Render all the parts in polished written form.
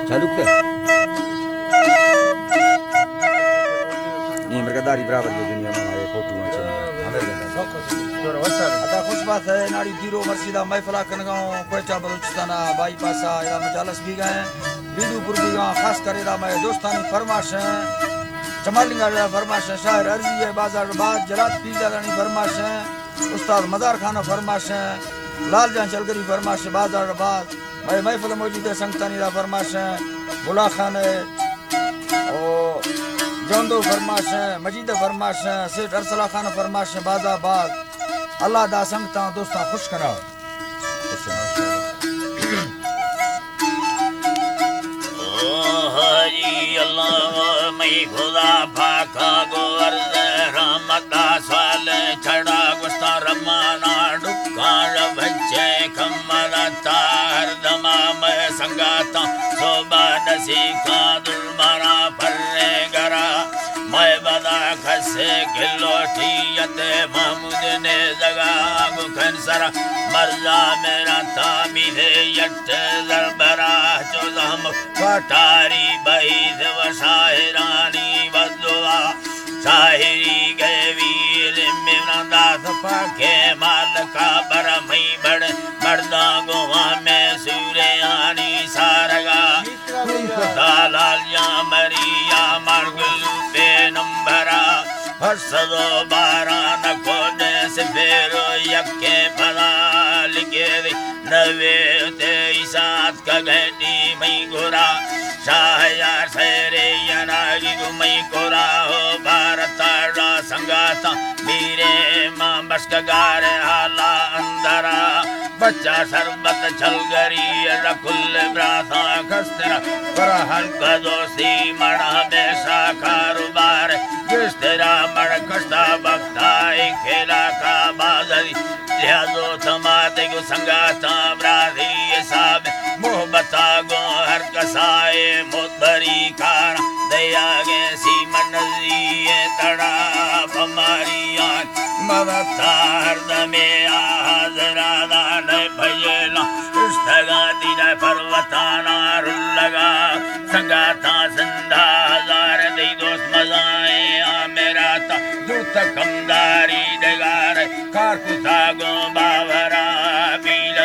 चालू कर ये मेरे दारी बराबर की दुनिया में ये फोटो है आता खुश बात है नाड़ी पीरो मस्जिदा महफिला कनगांव कोयटा बलूचिस्ताना बाईपासा या मजालस भी गए बीडूपुर भी गए खास कर इरा मैं दोस्तानी फरमाश है जमालिंगा फरमाश है शायर अर्जी है बाजार बाद जरात पीजा रानी फरमाश है उस्ताद मदार खाना फरमाश है लाल जान चलगरी फरमाश है बाजार बाद मैं महफिल मौजूद है संगतानी रा फरमाश है गुला खान है और जोंदो फरमाश है मजीद फरमाश है सेठ अरसला खान फरमाश है बाजाबाद अल्लाह दा संगता दोस्ता खुश कराओ ओ हरी अल्लाह मैं खुदा फाका गोवर्द रहमता साल छड़ा गुस्ता रमाना डुक्कार बच्चे कमला तार दमा मैं संगाता सोबा नसीखा दुलमारा फर्रे गरा मैं बदा खसे गिलोटी यते महमूद ने जगा गुखन सरा मर्जा मेरा तामिले यट दरबरा चौदहम पटारी बैद व शाहिरानी बदुआ शाहिरी गए वीर मिमरदा पाके मालका बरमई बड़ मर्दा गोवा में सूरे आनी सारगा लाल या मरिया मरगलू पे नंबरा हर्षदो बारा न खोदे से फेरो यक्के भला लिखे नवे तेईसात का घटी मई गोरा शाहयार सैरे यनागी गुमई कोरा हो भारताड़ा संगाता मीरे मां बस गारे हाला अंदरा बच्चा सरबत छलगरी रकुल ब्राथा खस्तरा पर हल्का दोस्ती मड़ा बेसा कारोबार जिस तेरा मड़ खस्ता बख्ताई खेला का बाजरी लिहाजो थमाते को संगाता ब्राधी ये साब मोहब्बता गो हर कसाए मोतबरी कार दया गे सी मनजी तड़ा हमारी आन मवतार दमे आजरा दान भयला इस्तगा दिन पर्वताना रुल्लगा संगाता संधा हजार दे दोस्त मजाए आ मेरा ता दुत कमदारी दगार कार कुथा गो बावरा बील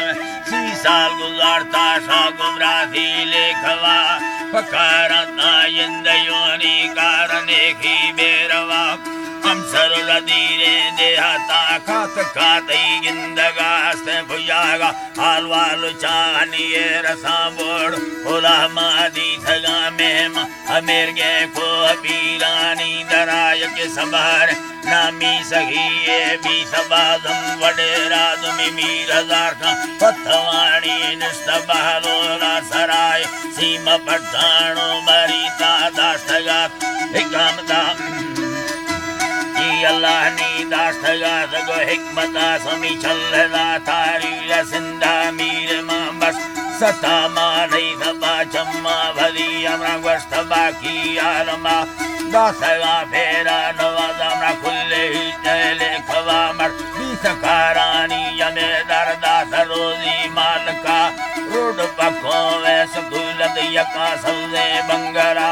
साल गुजारता शागुमरा थी लेखवा पकारता यंदयोनी कारने की बेरवा हम सरुलदीरे देहाता खात खाते गिंदगास्त भुजागा हालवालु चानिए रसा बोड़ खुला मादी थगा मेहमा अमेर गे को पीरानी दराय के संभार नामी सही भी सबादम वडेरा दुमी मीर हजार का पथवाणी निस्तबालोला सराय सीमा पठाणो मरीता दास्तगा हिकामता अल्लाह नी दास्तगा सगो हिकमता समी चलदा थारी रसिंदा मीर मां सता मानई सबा चम्मा भली अमरा वस्त बाकी आलमा दासगा फेरा नवाजा अमरा खुले ही चले खवा मर बीसकारानी यमे दरदा सरोजी मालका रोड पको वे सकुलत यका सल्ले बंगरा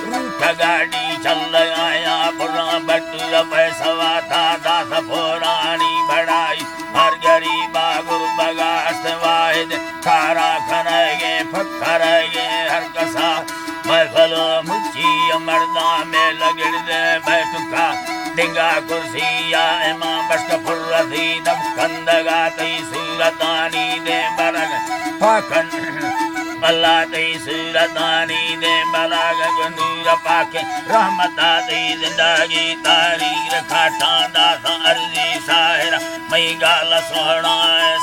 रूठ गाड़ी चल आया पुरा बटुर पैसवा था दास फोरानी बढ़ाई हर गरीबा गुरु बगास्त वाहिद खारा खनगे फखरगे हर कसा महफलो मुची मर्दा में लगड़ दे बैठुका डिंगा कुर्सिया इमाम बश्क फुर्रथी दम कंदगा तई सूरतानी दे बरग फाकन बल्ला तई सूरतानी दे बरग गंदूर पाके रहमता तई जिंदगी तारीर खाटा दासा अर्जी शाहिरा मई गाल सोहना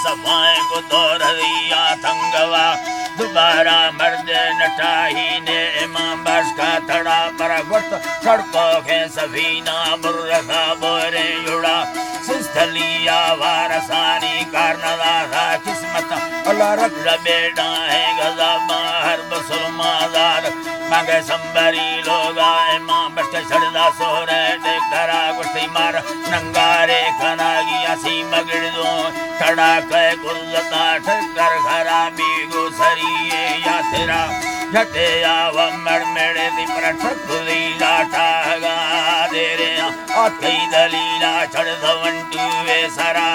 सफाए को दोरिया थंगवा दोबारा मर्द नटाही ने इमाम बस का थड़ा पर गुट सड़कों के सफीना बुर्रसा बोरे जुड़ा सिस्थलिया वारसानी कारनदासा किस्मत अल्लाह रब बेड़ा है गजा बाहर बसुलमादार मांगे संबरी लोगा इमाम बस के सड़दा सोरे देख धरा गुस्ती मार नंगारे खनागी असी मगड़ दो थड़ा के कुल्लता ठक्कर घरा बीगो सरिये या तेरा झटे आव मरमेड़े दी प्रठक लीला गा दे रे आ कई दलीला चढ़ दवंटू वे सरा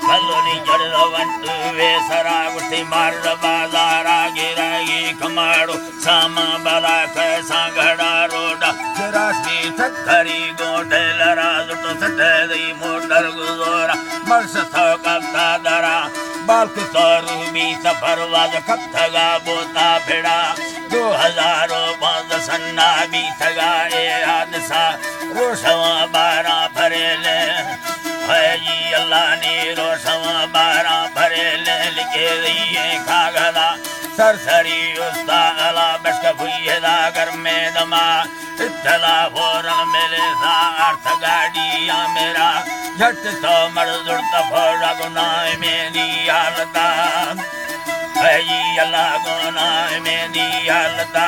कलोनी चढ़ दवंटू वे सरा गुस्ती मार बाजारा गिरागी कमाड़ो सामा बला कैसा घड़ा रोडा चरासी ठक्करी गोटे लरा जुटो सटे दी मोटर गुजोरा मर्स थो कप्ता दरा बाल्क सौरू भी सफर वाज कप्तगा बोता फिड़ा 2005 सन्ना भी थगा ए हादसा रोशवा 12 फरेले है जी अल्लाह ने रोशवा 12 फरेले लिखे दिए खागला सरसरी उस्ता अला बश्क भुईदा घर में दमा इत्तला फोरन मिले सा अर्थ गाड़िया मेरा झट तो मर्द फोड़ा गुनाह में दी हालता अल्लाह गुनाह में दी हालता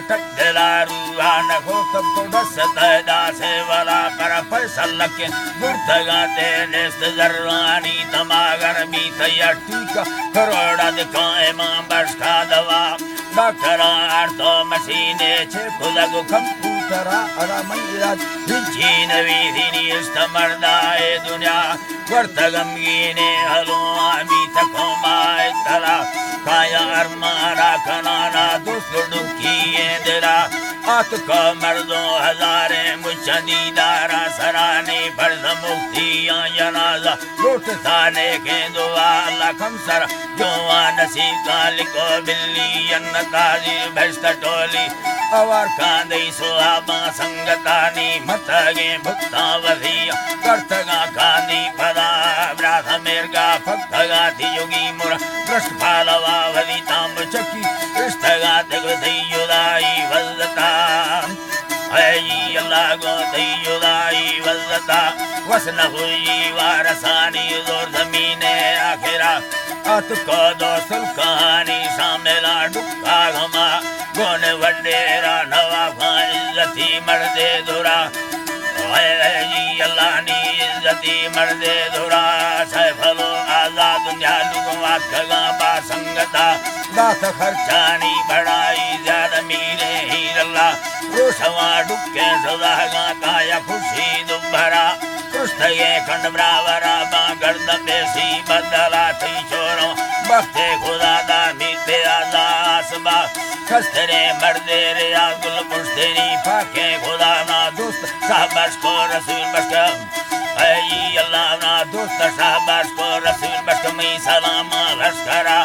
टकला रूहा न हो कब तो दसता से वाला कर फैसल के गुर्तगा तेने जरवानी तमागर भी तैयार टीका करोड़ा दिखाए मां बस्ता दवा डॉक्टर तो मशीने छे खुदा को कंप्यूटरा अरा मंदिराज हिंचीन वीधिनी इस्तमरदाए दुनिया वर्तगम गीने हलो आमी तको माए तला काया अरमारा कनाना दुसुडु किए दिला आत को मर्दों हजारे मुचंदी दारा सराने फर्ज मुक्तियां जनाजा लुट थाने के दुआ अल्लाह खमसर जोआ नसीब का लिखो बिल्ली अन्नताजीर भैस्त टोली अवर कांदई सुहाबा संगतानी मतगे भुक्ता वधिया करतगा कांदी पदा ब्राथ मिर्गा फक्तगा थियोगी मुरा प्रश्न फालवा वदी तांब चकी इस्तगा तग थयुदाई वजता आई अल्लाह गो थयुदाई वजता वसन हुई वारसानी जोर जमीने आखिरा अत को दो सुल्कानी शामिला डुक्का घमा गोन वडेरा नवा इज्जती मर्दे दुरा अल्लाह नी इज्जती मर्दे दुरा सैफलो आजाद दुनिया लुगवा खगा बा संगता दास खर्चानी बढ़ाई ज्यादा मीरे ही अल्लाह रोशवा डुक्के सदा गाता या खुशी दुबरा पुस्तये खंड ब्रावरा बा गर्द बेसी बदला थी छोरो बख्ते खुदा दा मीते आजास बा खस्तरे मर्दे रे गुल पुश्तरी फाके खुदा ना दोस्त साहबाश को रसूल बशक आई अल्लाह ना दोस्त साहबाश को रसूल बशक में सलाम लश्करा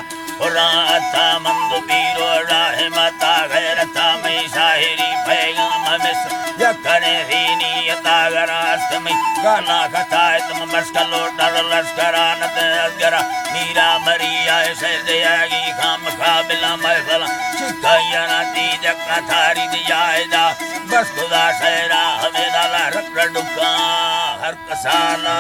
उराता मंद पीरो रहमता गैरता में शाहिरी पैगाम मिस यकने दीनियता गरास्त में गाना खताए तुम मस्कलो डर लश्करा नत अजगरा मीरा मरिया से दयागी खाम खाबिला महफला चिकाया ना तीज कथारी दियाएदा बस खुदा शहरा हमें डाला रख डुका हर कसाला